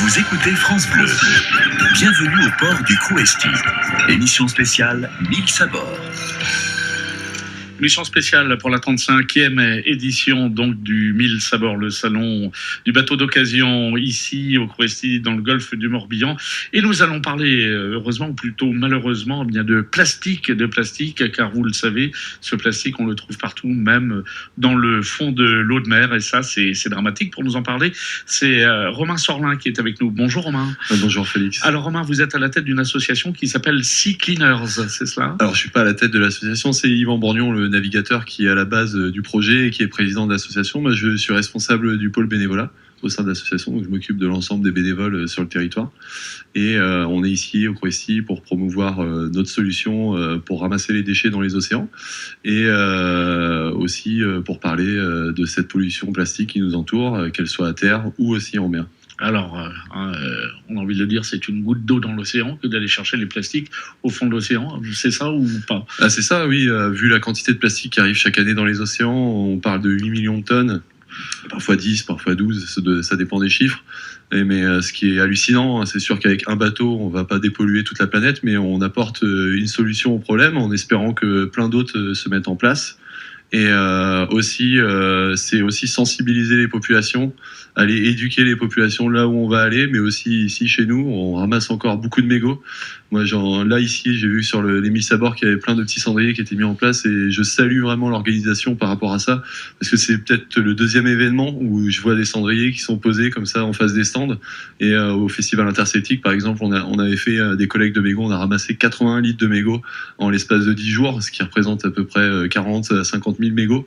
Vous écoutez France Bleu. Bienvenue au port du Crouesti. Émission spéciale 1000 sabords. Mission spéciale pour la 35e édition donc du 1000 sabords, le salon du bateau d'occasion ici au Crouesti dans le golfe du Morbihan. Et nous allons parler, heureusement ou plutôt malheureusement, bien de plastique, car vous le savez, ce plastique on le trouve partout, même dans le fond de l'eau de mer. Et ça c'est dramatique. Pour nous en parler, c'est Romain Sorlin qui est avec nous. Bonjour Romain. Bonjour Félix. Alors Romain, vous êtes à la tête d'une association qui s'appelle Sea Cleaners, c'est cela? Alors je suis pas à la tête de l'association, c'est Yvan Bourgnon, le navigateur qui est à la base du projet et qui est président de l'association. Moi je suis responsable du pôle bénévolat au sein de l'association, donc je m'occupe de l'ensemble des bénévoles sur le territoire. Et on est ici au Crouesti pour promouvoir notre solution pour ramasser les déchets dans les océans et aussi pour parler de cette pollution plastique qui nous entoure, qu'elle soit à terre ou aussi en mer. Alors, on a envie de le dire, c'est une goutte d'eau dans l'océan que d'aller chercher les plastiques au fond de l'océan. C'est ça ou pas? C'est ça, oui. Vu la quantité de plastique qui arrive chaque année dans les océans, on parle de 8 millions de tonnes, parfois 10, parfois 12, ça dépend des chiffres. Mais ce qui est hallucinant, c'est sûr qu'avec un bateau, on ne va pas dépolluer toute la planète, mais on apporte une solution au problème en espérant que plein d'autres se mettent en place. Et c'est aussi sensibiliser les populations, aller éduquer les populations là où on va aller, mais aussi ici chez nous, on ramasse encore beaucoup de mégots. Moi, là ici, j'ai vu sur les 1000 sabords qu'il y avait plein de petits cendriers qui étaient mis en place et je salue vraiment l'organisation par rapport à ça, parce que c'est peut-être le deuxième événement où je vois des cendriers qui sont posés comme ça en face des stands. Et au Festival Interceltique, par exemple, on avait fait des collectes de mégots, on a ramassé 81 litres de mégots en l'espace de 10 jours, ce qui représente à peu près 40 à 50 000 mégots.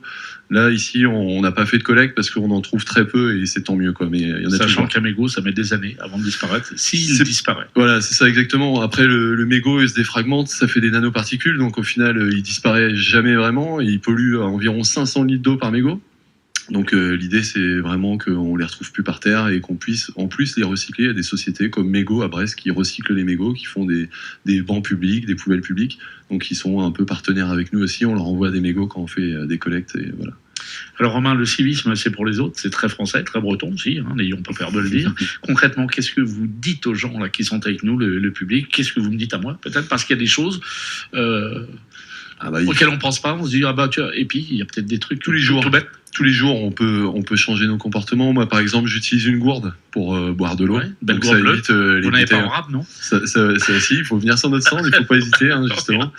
Là, ici, on n'a pas fait de collecte parce qu'on en trouve très peu et c'est tant mieux, quoi. Mais il y en a sachant qu'un mégot, ça met des années avant de disparaître, s'il disparaît. Voilà, c'est ça exactement. Après, le mégot, il se défragmente, ça fait des nanoparticules, donc au final, il disparaît jamais vraiment et il pollue environ 500 litres d'eau par mégot. Donc l'idée, c'est vraiment qu'on les retrouve plus par terre et qu'on puisse en plus les recycler. Il y a des sociétés comme Mégots à Brest qui recyclent les mégots, qui font des bancs publics, des poubelles publiques. Donc ils sont un peu partenaires avec nous aussi. On leur envoie des mégots quand on fait des collectes et voilà. Alors Romain, le civisme, c'est pour les autres, c'est très français, très breton aussi, n'ayons pas peur de le dire. Concrètement, qu'est-ce que vous dites aux gens là qui sont avec nous, le public? Qu'est-ce que vous me dites à moi? Peut-être parce qu'il y a des choses auxquelles on ne pense pas, on se dit, et puis il y a peut-être des trucs tous les jours. Tout bêtes. Tous les jours, on peut changer nos comportements. Moi, par exemple, j'utilise une gourde pour boire de l'eau. Ouais, donc ça évite les vous n'avez bouteilles. pas en rap, non? Ça aussi, il faut venir sur notre stand, il ne faut pas hésiter, justement.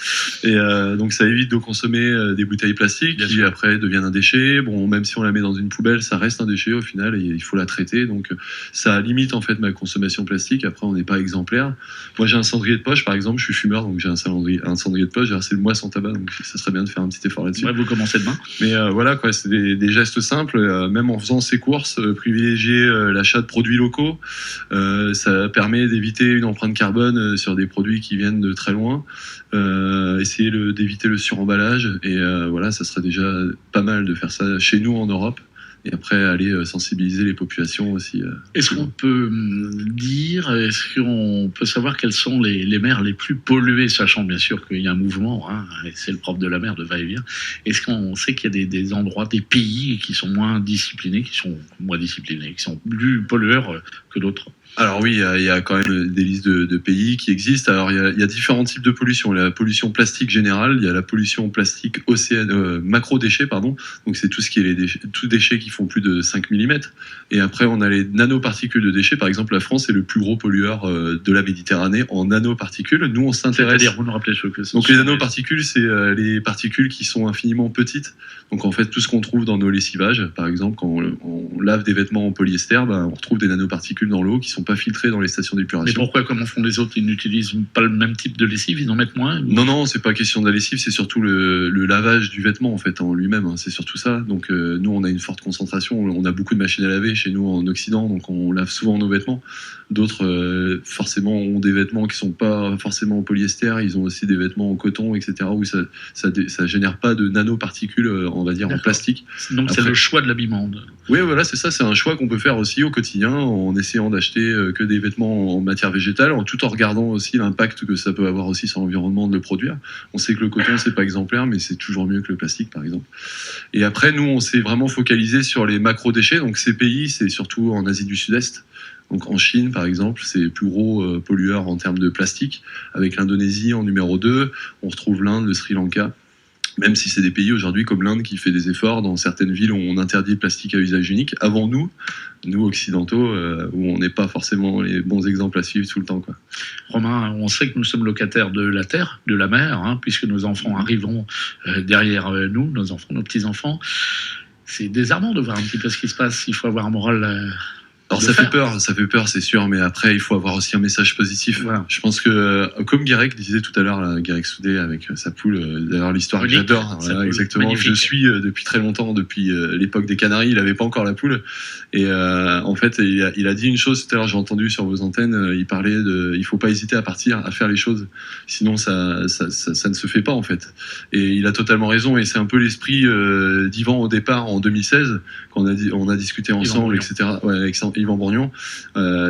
Et donc ça évite de consommer des bouteilles plastiques qui après deviennent un déchet. Bon, même si on la met dans une poubelle, ça reste un déchet au final et il faut la traiter. Donc ça limite en fait ma consommation plastique. Après, on n'est pas exemplaire. Moi, j'ai un cendrier de poche, par exemple. Je suis fumeur, donc j'ai un cendrier de poche. C'est le mois sans tabac, donc ça serait bien de faire un petit effort là-dessus. Ouais, vous commencez demain. Mais voilà, quoi, c'est des gestes simples. Même en faisant ses courses, privilégier l'achat de produits locaux. Ça permet d'éviter une empreinte carbone sur des produits qui viennent de très loin. Essayer d'éviter le suremballage. Et voilà, ça serait déjà pas mal de faire ça chez nous en Europe. Et après, aller sensibiliser les populations aussi. Est-ce qu'on peut est-ce qu'on peut savoir quelles sont les mers les plus polluées, sachant bien sûr qu'il y a un mouvement, et c'est le propre de la mer de va-et-vient. Est-ce qu'on sait qu'il y a des endroits, des pays qui sont moins disciplinés, qui sont plus pollueurs que d'autres? Alors oui, il y a quand même des listes de pays qui existent. Alors il y a différents types de pollution. Il y a la pollution plastique générale, il y a la pollution plastique macro-déchets, pardon. Donc c'est tout ce qui est tous déchets qui font plus de 5 mm. Et après on a les nanoparticules de déchets. Par exemple, la France est le plus gros pollueur de la Méditerranée en nanoparticules. Nous on s'intéresse. C'est-à-dire, vous nous rappelez ce que c'est? Donc les nanoparticules, c'est les particules qui sont infiniment petites. Donc en fait tout ce qu'on trouve dans nos lessivages, par exemple quand on lave des vêtements en polyester, on retrouve des nanoparticules dans l'eau qui sont pas filtrés dans les stations d'épuration. Mais pourquoi, comme font les autres, ils n'utilisent pas le même type de lessive, ils en mettent moins? Non, c'est pas question de la lessive, c'est surtout le lavage du vêtement en fait en lui-même, c'est surtout ça. Donc nous on a une forte concentration, on a beaucoup de machines à laver chez nous en Occident, donc on lave souvent nos vêtements. D'autres forcément ont des vêtements qui sont pas forcément en polyester, ils ont aussi des vêtements en coton, etc. où ça génère pas de nanoparticules, on va dire en plastique. Donc c'est le choix de l'habillement. Oui, voilà, c'est ça, c'est un choix qu'on peut faire aussi au quotidien en essayant d'acheter que des vêtements en matière végétale, tout en regardant aussi l'impact que ça peut avoir aussi sur l'environnement de le produire. On sait que le coton, c'est pas exemplaire, mais c'est toujours mieux que le plastique, par exemple. Et après, nous, on s'est vraiment focalisé sur les macro-déchets. Donc ces pays, c'est surtout en Asie du Sud-Est, Donc en Chine, par exemple, c'est le plus gros pollueur en termes de plastique, avec l'Indonésie en numéro 2, on retrouve l'Inde, le Sri Lanka. Même si c'est des pays aujourd'hui comme l'Inde qui fait des efforts, dans certaines villes on interdit le plastique à usage unique. Avant nous occidentaux, où on n'est pas forcément les bons exemples à suivre tout le temps, quoi. Romain, on sait que nous sommes locataires de la terre, de la mer, puisque nos enfants arriveront derrière nous, nos enfants, nos petits-enfants. C'est désarmant de voir un petit peu ce qui se passe. Il faut avoir un moral... Alors ça fait peur, c'est sûr, mais après il faut avoir aussi un message positif. Voilà. Je pense que, comme Guérec disait tout à l'heure, Guérec Soudé avec sa poule, d'ailleurs l'histoire que j'adore, voilà, exactement, magnifique. je suis depuis très longtemps, depuis l'époque des Canaries, il n'avait pas encore la poule, et en fait il a dit une chose tout à l'heure, j'ai entendu sur vos antennes, il parlait il faut pas hésiter à partir, à faire les choses, sinon ça ne se fait pas en fait, et il a totalement raison, et c'est un peu l'esprit d'Yvan au départ en 2016, quand on a discuté ensemble, etc. Ouais, avec Yvan Bourgnon,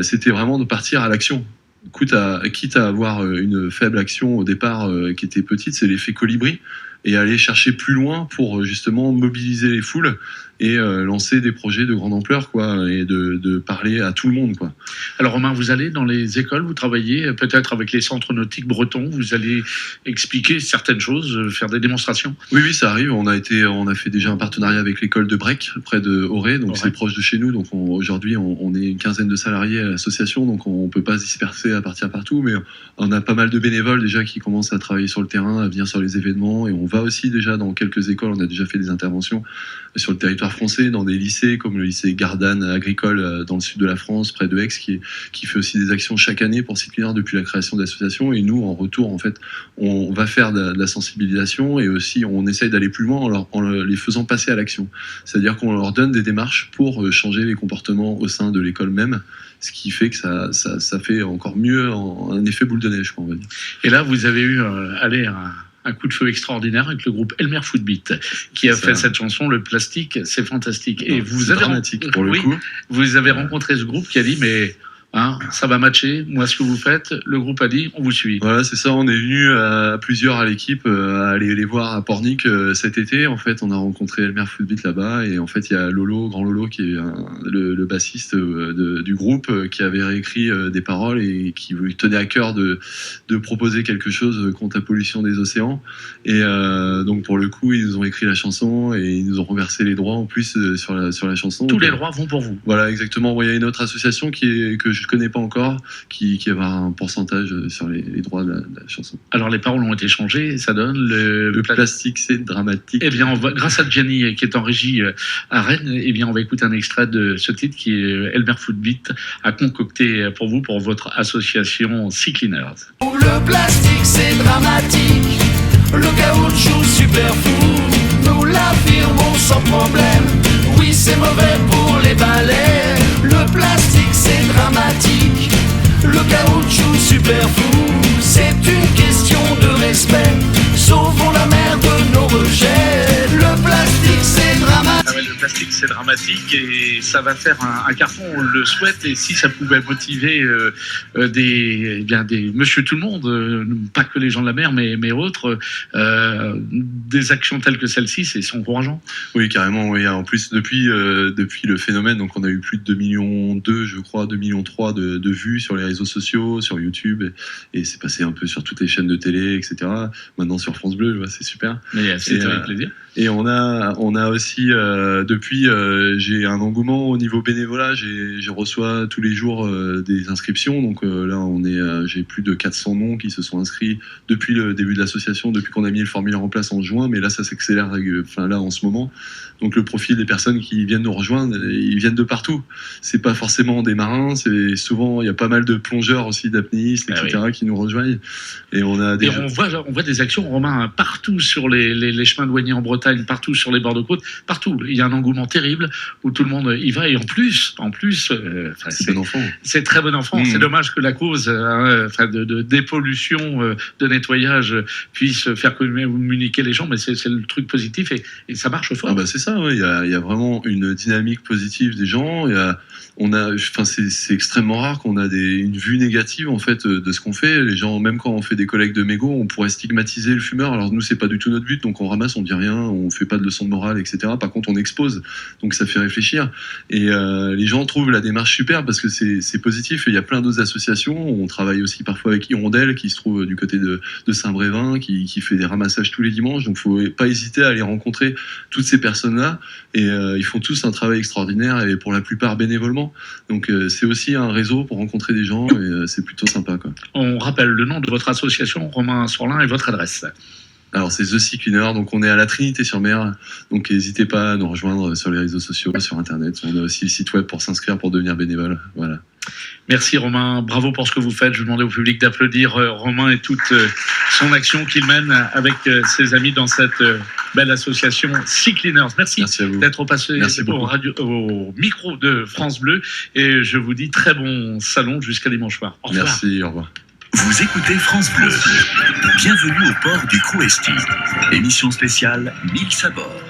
c'était vraiment de partir à l'action. Quitte à avoir une faible action au départ qui était petite, c'est l'effet colibri, et aller chercher plus loin pour justement mobiliser les foules et lancer des projets de grande ampleur, quoi, et de parler à tout le monde, quoi. Alors Romain, vous allez dans les écoles, vous travaillez peut-être avec les centres nautiques bretons, vous allez expliquer certaines choses, faire des démonstrations. Oui, ça arrive. On a fait déjà un partenariat avec l'école de Brec, près de Auray, donc c'est proche de chez nous. Donc aujourd'hui, on est une quinzaine de salariés à l'association, donc on peut pas se disperser à partir partout, mais on a pas mal de bénévoles déjà qui commencent à travailler sur le terrain, à venir sur les événements, et on va aussi déjà dans quelques écoles. On a déjà fait des interventions sur le territoire français, dans des lycées comme le lycée Gardanne agricole dans le sud de la France, près de Aix, qui fait aussi des actions chaque année pour s'y tenir depuis la création de l'association. Et nous, en retour, en fait, on va faire de la sensibilisation, et aussi on essaye d'aller plus loin en les faisant passer à l'action. C'est-à-dire qu'on leur donne des démarches pour changer les comportements au sein de l'école même, ce qui fait que ça fait encore mieux un effet boule de neige, quoi, on va dire. Et là, vous avez eu un coup de feu extraordinaire avec le groupe Elmer Footbeat qui a fait cette chanson Le plastique, c'est fantastique. Et vous avez dramatique pour le coup. Vous avez rencontré ce groupe qui a dit mais ça va matcher, moi ce que vous faites, le groupe a dit on vous suit. Voilà, c'est ça, on est venu à plusieurs à l'équipe à aller les voir à Pornic cet été. En fait, on a rencontré Elmer Footbeat là-bas, et en fait il y a Grand Lolo qui est le bassiste du groupe, qui avait réécrit des paroles et qui tenait à cœur de proposer quelque chose contre la pollution des océans. Et donc pour le coup, ils nous ont écrit la chanson et ils nous ont reversé les droits en plus sur la chanson. Tous les droits vont pour vous. Voilà, exactement. Il y a une autre association que je connais pas encore, qui va avoir un pourcentage sur les droits de la chanson. Alors les paroles ont été changées, ça donne le plastique, c'est dramatique. Eh bien, grâce à Gianni qui est en régie à Rennes, eh bien, on va écouter un extrait de ce titre qui est Elmer Footbeat a concocté pour vous, pour votre association Sea Cleaners. Le plastique, c'est dramatique. Le caoutchouc super fou. Nous l'affirmons sans problème. Oui, c'est mauvais pour les balais. Le plastique, c'est dramatique. Le caoutchouc super fou. C'est une question de respect. Sauvons la mer de nos rejets. Le plastique, c'est dramatique. Ah ouais, le plastique, c'est dramatique et ça va faire un carton, on le souhaite. Et si ça pouvait motiver des monsieur tout le monde, pas que les gens de la mer, mais autres, des actions telles que celle-ci, c'est encourageant. Oui, carrément. Oui. En plus, depuis le phénomène, donc on a eu plus de 2,2 millions, je crois, 2,3 millions de vues sur les réseaux sociaux, sur YouTube, et c'est passé un peu sur toutes les chaînes de télé, etc. Maintenant sur France Bleu, c'est super. Mais c'est avec plaisir. Et on a aussi depuis j'ai un engouement au niveau bénévolat. Je reçois tous les jours des inscriptions. Donc là j'ai plus de 400 noms qui se sont inscrits depuis le début de l'association, depuis qu'on a mis le formulaire en place en juin. Mais là ça s'accélère. Là en ce moment. Donc le profil des personnes qui viennent nous rejoindre, ils viennent de partout. C'est pas forcément des marins. C'est souvent il y a pas mal de plongeurs aussi, d'apnéistes, etc. qui nous rejoignent. Et on voit des actions, Romain, partout sur les chemins douaniers en Bretagne, partout sur les bords de côte, partout. Il y a un engouement terrible où tout le monde y va. Et en plus, c'est bon enfant. C'est très bon enfant. C'est dommage que la cause de dépollution, de nettoyage puisse faire communiquer les gens, mais c'est le truc positif et ça marche fort. Ah bah c'est ça, ouais. Il y a vraiment une dynamique positive des gens. C'est extrêmement rare qu'on a une vue négative en fait de ce qu'on fait. Les gens, même quand on fait des collectes de mégots, on pourrait stigmatiser le fumeur. Alors nous, c'est pas du tout notre but, donc on ramasse, on dit rien, on fait pas de leçon de morale, etc. Par contre, on expose Donc ça fait réfléchir. Et les gens trouvent la démarche super parce que c'est positif. Et il y a plein d'autres associations. On travaille aussi parfois avec Hirondelle qui se trouve du côté de Saint-Brévin, qui fait des ramassages tous les dimanches. Donc il ne faut pas hésiter à aller rencontrer toutes ces personnes-là. Et ils font tous un travail extraordinaire et pour la plupart bénévolement. Donc c'est aussi un réseau pour rencontrer des gens et c'est plutôt sympa, quoi. On rappelle le nom de votre association, Romain Sorlin, et votre adresse. Alors c'est The Sea Cleaner, donc on est à la Trinité-sur-Mer, donc n'hésitez pas à nous rejoindre sur les réseaux sociaux, sur internet. On a aussi le site web pour s'inscrire, pour devenir bénévole. Voilà. Merci Romain, bravo pour ce que vous faites. Je demandais au public d'applaudir Romain et toute son action qu'il mène avec ses amis dans cette belle association Sea Cleaners. Merci à vous d'être passé au micro de France Bleu et je vous dis très bon salon jusqu'à dimanche soir. Au revoir. Merci, au revoir. Vous écoutez France Bleu. Bienvenue au port du Crouesty. Émission spéciale 1000 sabords.